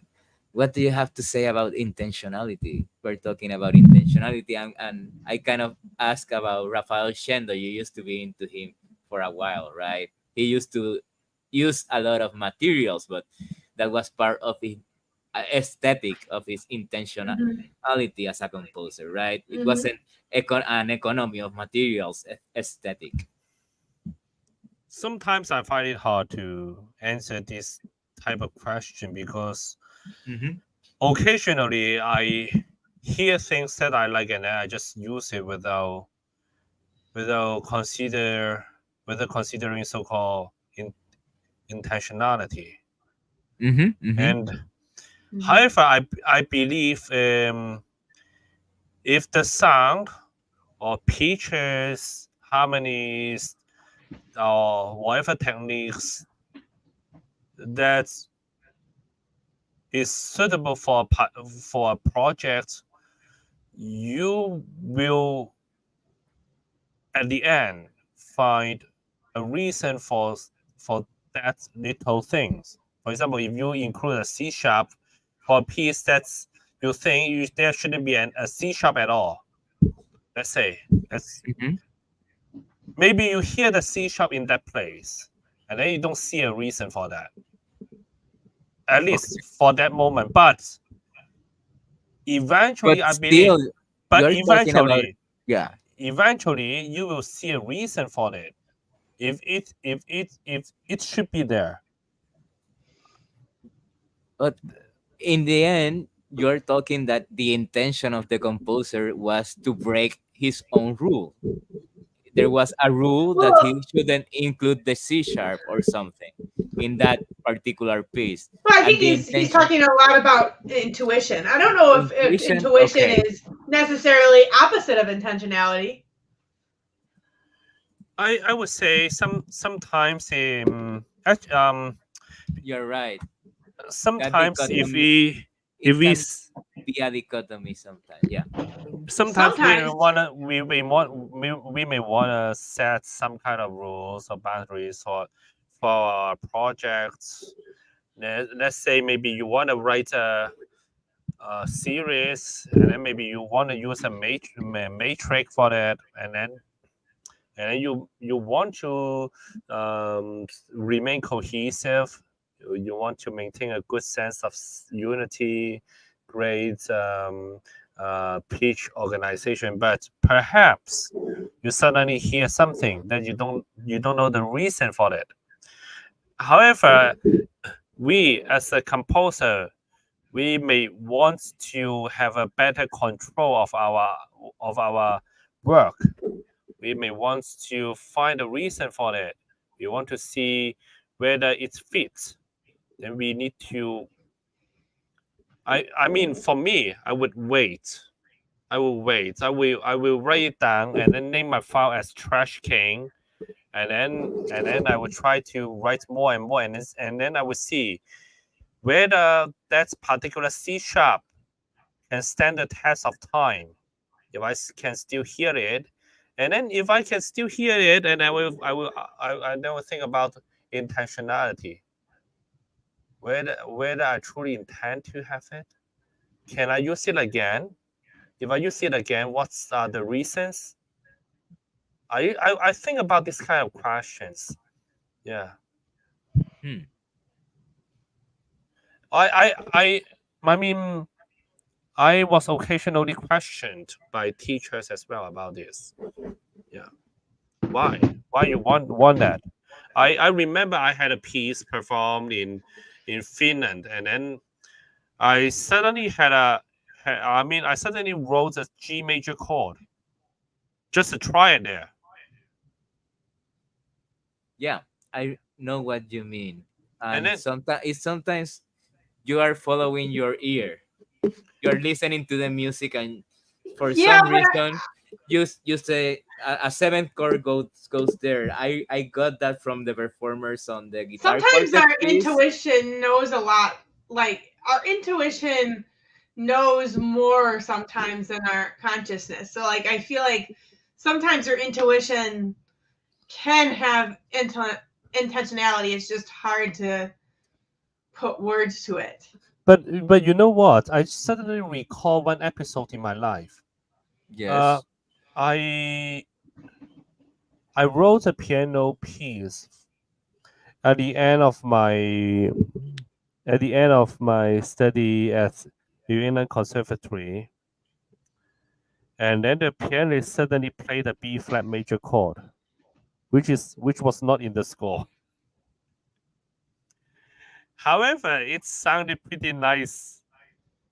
What do you have to say about intentionality? We're talking about intentionality, and I kind of ask about Rafael Shendo. You used to be into him for a while, right? He used to use a lot of materials, but that was part of his aesthetic of his Mhm. intentionality as a composer, right? It Mhm. wasn't an economy of materials aesthetic. Sometimes I find it hard to answer this type of question because Mm-hmm. occasionally I hear things that I like and then I just use it without consider without considering so-called intentionality. Mm-hmm. Mm-hmm. And Mhm. however, I believe if the sound or pitches, harmonies, or whatever techniques that is suitable for for a project, you will at the end find a reason for that little things. For example, if you include a C sharp for a piece that's you think there shouldn't be a C sharp at all. Let's say let's Mm-hmm. maybe you hear the C sharp in that place, and then you don't see a reason for that. At Okay. least for that moment, but But eventually, I believe, still, but you're talking about, eventually, yeah. eventually, you will see a reason for it. If it should be there. But in the end, you're talking that the intention of the composer was to break his own rule. There was a rule that Well, he shouldn't include the C sharp or something in that particular piece. well, I And think the he's intention, talking a lot about intuition. I don't know if intuition, intuition okay. is necessarily opposite of intentionality. I would say sometimes You're right. That sometimes dichotomy, if it we can be a dichotomy sometimes. Yeah. sometimes Sometimes. we may wanna set some kind of rules or boundaries for our projects. Let's say maybe you want to write a series, and then maybe you want to use a matrix for that, and then you want to remain cohesive. You want to maintain a good sense of unity, great pitch organization, but perhaps you suddenly hear something that you don't know the reason for it. However, we as a composer, we may want to have a better control of our work. We may want to find a reason for it. We want to see whether it fits. Then we need to. I mean, for me, I would wait. I will wait. I will write it down and then name my file as Trash King, and then I will try to write more and more, and then I will see whether that particular C sharp can stand the test of time. If can still hear it, and then if I can still hear it, and I then will think about intentionality. Whether I truly intend to have it. Can I use it again? If I use it again, what's the reasons? I think about this kind of questions. Yeah. Hmm. I mean, I was occasionally questioned by teachers as well about this. Yeah. Why you want that? I remember I had a piece performed in Finland, and then I suddenly I suddenly wrote a G major chord just to try it there. Yeah, I know what you mean. And And then sometimes you are following your ear. You're listening to the music, and for Yeah, some but reason, you say a seventh chord goes there. I got that from the performers on the guitar sometimes quartet our piece. intuition knows a lot. Like our intuition knows more sometimes than our consciousness. So like I feel like sometimes your intuition can have intentionality. It's just hard to put words to it. but you know what? I suddenly recall one episode in my life. Uh, Yes. I I wrote a piano piece at the end of my study at New England Conservatory, and then the pianist suddenly played a B flat major chord, which was not in the score. However, it sounded pretty nice,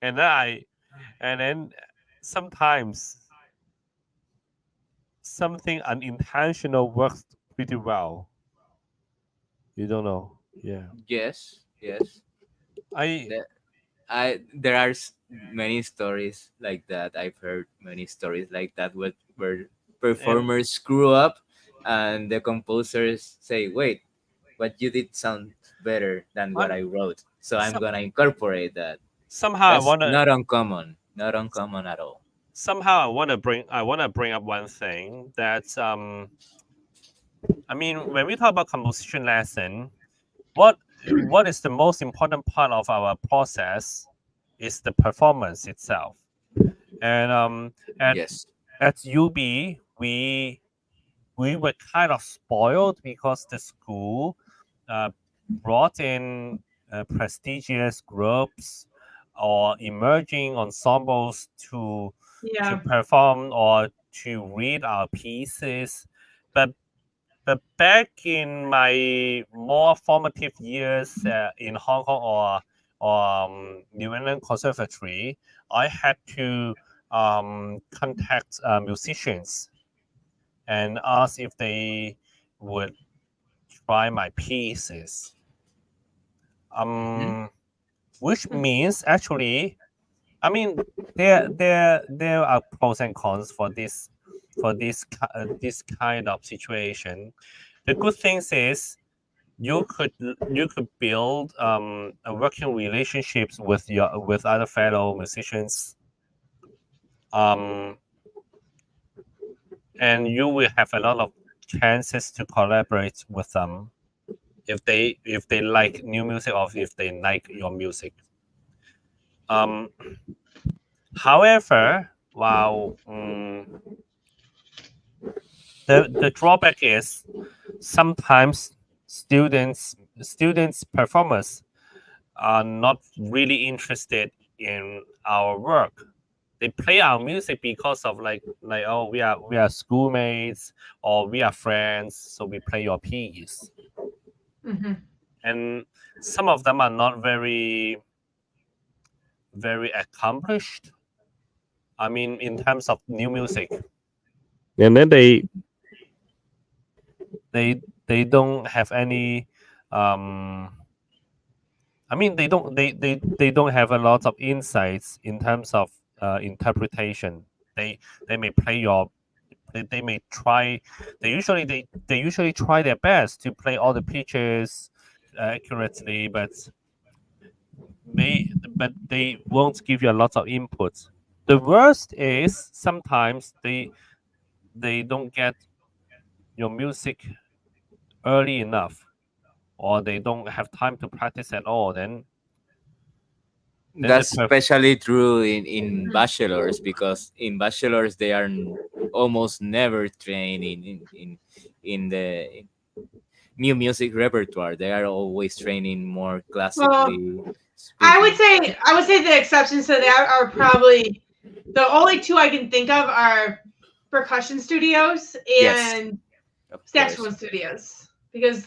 and then sometimes something unintentional works pretty well. You don't know, yeah. Yes. Yes. I There are many stories like that. I've heard many stories like that where and performers screw up, and the composers say, "Wait, what you did sound better than what I'm I wrote, so I'm some, gonna incorporate that." somehow I That's wanna not uncommon. Not uncommon at all. bring up one thing that I mean, when we talk about composition lesson, what what is the most important part of our process is the performance itself. And at Yes. UB, we were kind of spoiled because the school uh, brought in prestigious groups or emerging ensembles to Yeah. perform or to read our pieces. But back in my more formative years in Hong Kong or New England Conservatory, I had to contact musicians and ask if they would try my pieces. Hmm. Um, which means actually, I mean, there are pros and cons for this kind of situation. The good things is you could build a working relationships with other fellow musicians, um, and you will have a lot of chances to collaborate with them if they like new music or if they like your music. Um, however, while the drawback is sometimes students performers are not really interested in our work. they play our music because of like oh we are schoolmates or we are friends, so we play your piece. Hmm. And some of them are not very accomplished. I mean, in terms of new music, and then they don't have any. I mean, they don't have a lot of insights in terms of interpretation. They may play your they may try they usually try their best to play all the pitches accurately, but they won't give you a lot of input. The worst is sometimes they don't get your music early enough, or they don't have time to practice at all. Then the That's especially true in Hmm. bachelors, because in bachelors they are almost never trained in the new music repertoire. They are always training more Well, classically I would speaking. say I would say the exceptions to that are probably the only two I can think of are percussion studios Yes, and of course. saxophone studios because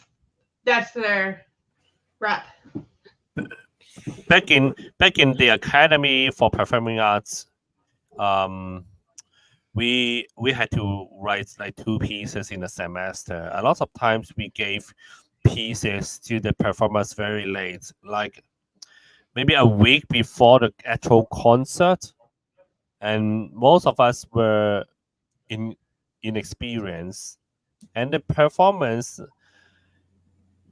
that's their rep. back in the Academy for Performing Arts, um, we had to write like two pieces in a semester. A lot of times we gave pieces to the performers very late, like maybe a week before the actual concert, and most of us were in inexperienced, and the performance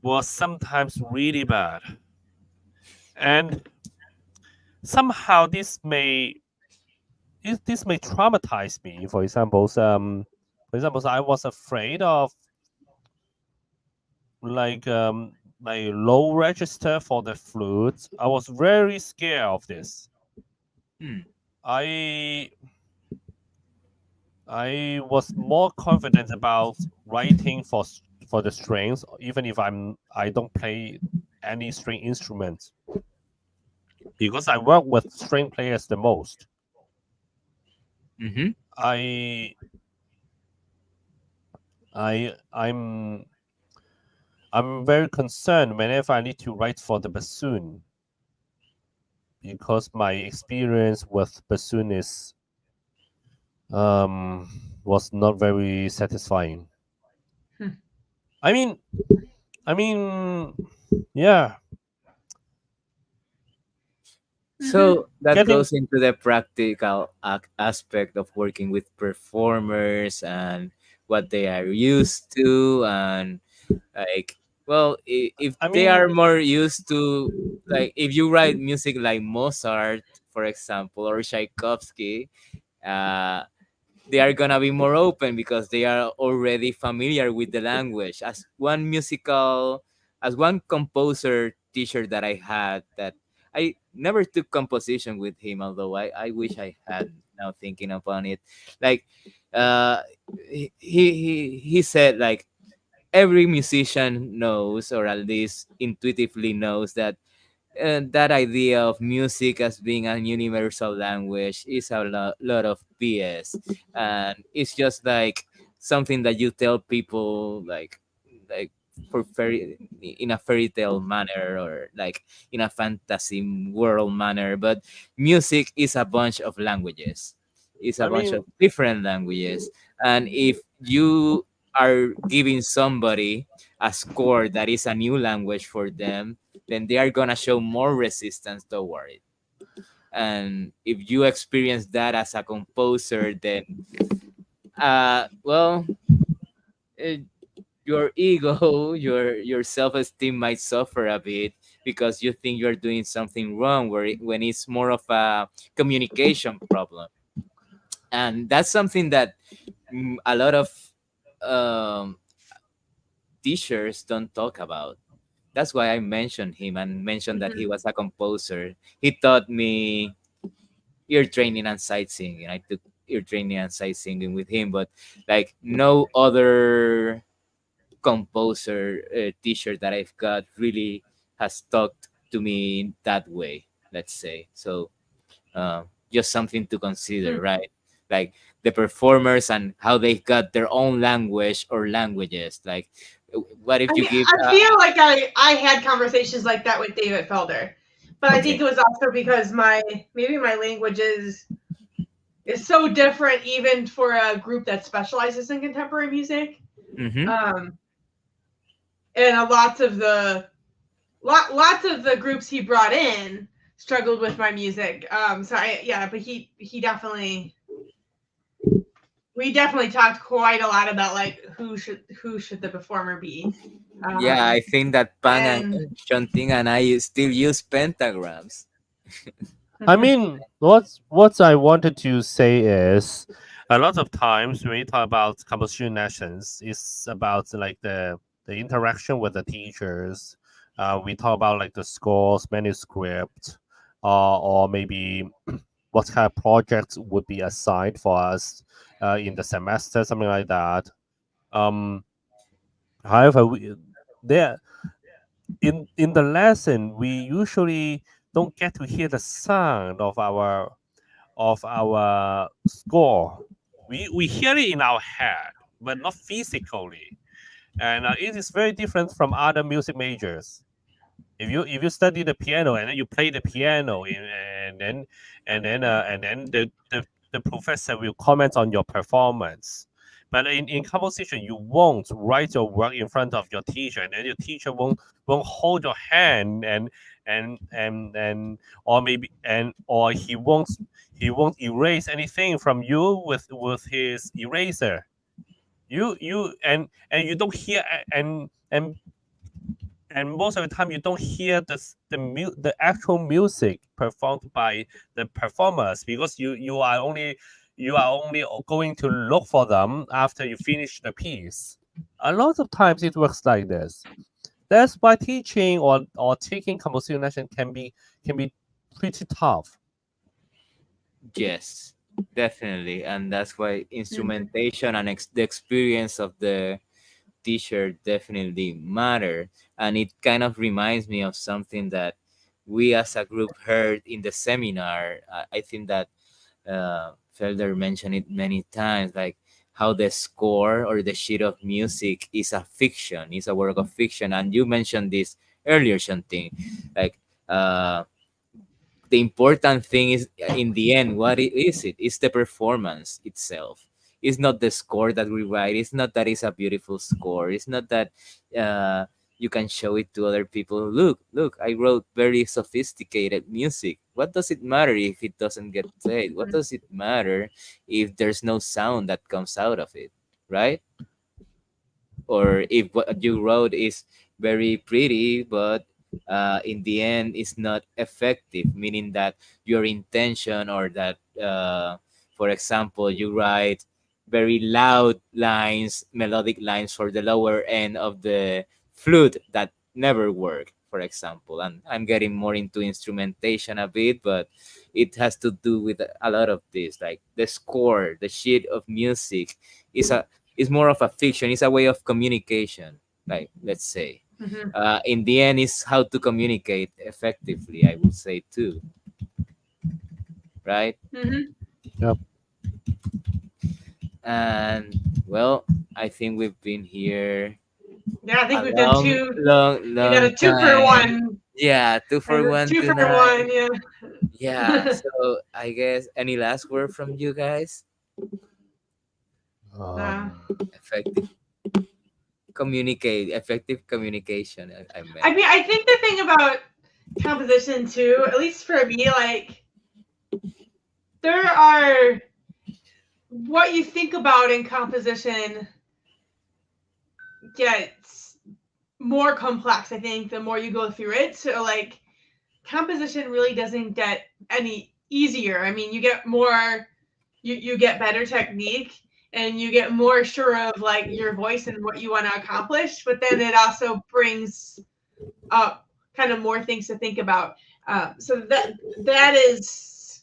was sometimes really bad, and somehow this may traumatize me. For example, I was afraid of like my low register for the flute. I was very scared of this. Hmm. I I was more confident about writing for the strings, even if I don't play any string instrument, because I work with string players the most. Mm-hmm. I I'm very concerned whenever I need to write for the bassoon, because my experience with bassoon is um was not very satisfying. Hmm. I mean, I mean, yeah, Hmm. So that getting. goes into the practical aspect of working with performers and what they are used to, and like, well, if I they are mean, more used to, like, if you write music like Mozart, for example, or Tchaikovsky, uh, they are gonna be more open because they are already familiar with the language. As one composer teacher that I had, that I never took composition with him, although I wish I had, now thinking upon it. Like, uh he said, like, every musician knows, or at least intuitively knows, that that idea of music as being a universal language is a lot of BS, and it's just like something that you tell people, like for fairy in a fairy tale manner, or like in a fantasy world manner. But music is a bunch of languages. It's a I bunch of mean, different languages, and if you are giving somebody a score that is a new language for them, then they are gonna show more resistance toward it. And if you experience that as a composer, then well, eh, your ego, your self-esteem might suffer a bit, because you think you're doing something wrong, when it's more of a communication problem. And that's something that a lot of um, teachers don't talk about. That's why I mentioned him and mentioned that he Hmm. was a composer. He taught me ear training and sight singing. I took ear training and sight singing with him, but like no other composer teacher that I've got really has talked to me in that way. Let's say so. just something to consider, Mm. right? Like the performers and how they got their own language or languages. Like, what if I you mean, give? I feel like I had conversations like that with David Felder, but I think Okay. it was also because maybe my language is so different even for a group that specializes in contemporary music. Mm-hmm. Um, and lots of the groups he brought in struggled with my music. But he definitely we definitely talked quite a lot about like who should the performer be. Yeah, I think that Pang and And Shunting and I still use pentagrams. I mean, what I wanted to say is, a lot of times when we talk about composition lessons, it's about like the interaction with the teachers. We talk about like the scores, manuscript, or maybe what kind of projects would be assigned for us in the semester, something like that. Um, however, there in the lesson we usually don't get to hear the sound of our score. We hear it in our head, but not physically, and it is very different from other music majors. If you study the piano and then you play the piano and then the professor will comment on your performance. But in composition, you won't write your work in front of your teacher, and then your teacher won't hold your hand and or maybe and or he won't erase anything from you with his eraser. You you don't hear and most of the time you don't hear the actual music performed by the performers because you are only going to look for them after you finish the piece. A lot of times it works like this. That's why teaching or taking composition lesson can be pretty tough. Yes, definitely, and that's why instrumentation and the experience of the teacher definitely matter. And it kind of reminds me of something that we as a group heard in the seminar. I think that Felder mentioned it many times, like how the score or the sheet of music is a fiction, is a work of fiction. And you mentioned this earlier, Shanting, like the important thing is in the end, what is it? It's the performance itself. It's not the score that we write. It's not that it's a beautiful score. It's not that uh, you can show it to other people. Look, I wrote very sophisticated music. What does it matter if it doesn't get played? What does it matter if there's no sound that comes out of it, right? Or if what you wrote is very pretty but in the end it's not effective, meaning that your intention or that for example you write very loud lines, melodic lines for the lower end of the flute that never work, for example. And I'm getting more into instrumentation a bit, but it has to do with a lot of this, like the score, the sheet of music is a is more of a fiction. It's a way of communication, like let's say. Mhm. In the end, is how to communicate effectively. I would say too, right? Mhm. Yep. And well, I think we've been here Yeah, I think a we've done long, two. long, We got long a two for time. one. Yeah, two for And a one two for tonight. one. Yeah. Yeah. So I guess any last word from you guys? Uh, Effective effective communication. I meant. I mean, I think the thing about composition too, at least for me, like there are what you think about in composition gets more complex, I think, the more you go through it. So like composition really doesn't get any easier. I mean, you get more you get better technique and you get more sure of like your voice and what you want to accomplish, but then it also brings up kind of more things to think about. So that is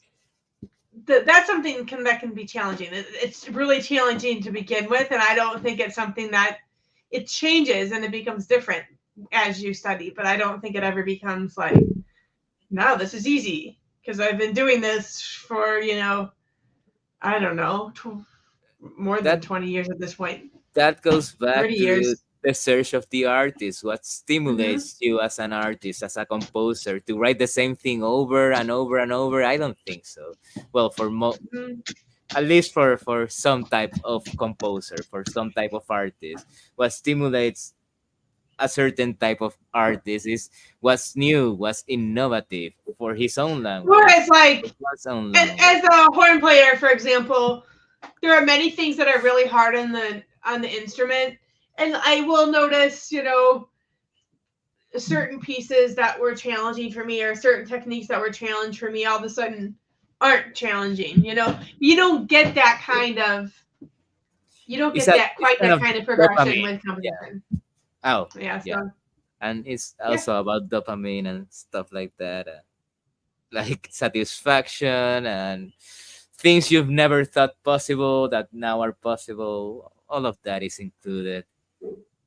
that's something that can be challenging. It's really challenging to begin with, and I don't think it's something that it changes and it becomes different as you study. But I don't think it ever becomes like, no, this is easy. because I've been doing this for I don't know, more than That 20 years at this point, that goes back 30 to years. the search of the artist. What Hmm. stimulates you as an artist, as a composer, to write the same thing over and over and over? I don't think so. Well, Hmm. at least for some type of composer, for some type of artist, what stimulates a certain type of artist is what's new, what's innovative for his own language, Whereas, like, for one's own as, language. as a horn player, for example, there are many things that are really hard on the instrument, and I will notice, certain pieces that were challenging for me or certain techniques that were challenged for me all of a sudden aren't challenging. You don't get that kind of you don't It's get a that it's quite kind that of kind of progression dopamine. with Yeah. composition. Oh, Yeah, yeah. so And it's yeah. also about dopamine and stuff like that. Like satisfaction and things you've never thought possible that now are possible. All of that is included.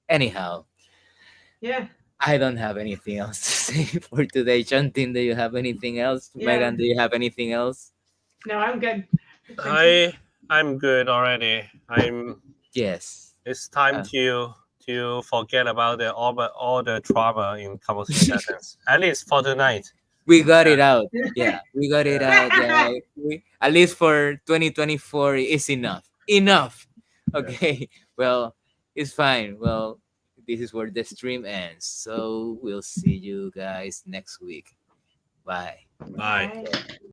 Anyhow, Yeah. I don't have anything else to say for today. Chantin, do you have anything else? Yeah. Megan, do you have anything else? No, I'm good. Thank you. I'm good already. I'm. Yes. It's time Uh, to forget about all the trauma in composition lessons. At least for tonight. we got Yeah. it out. Yeah, we got it Yeah. out. Yeah, at least for 2024 is enough. Enough. Yeah. Okay. Well, it's fine. Well, this is where the stream ends. So we'll see you guys next week. Bye. Bye. Bye.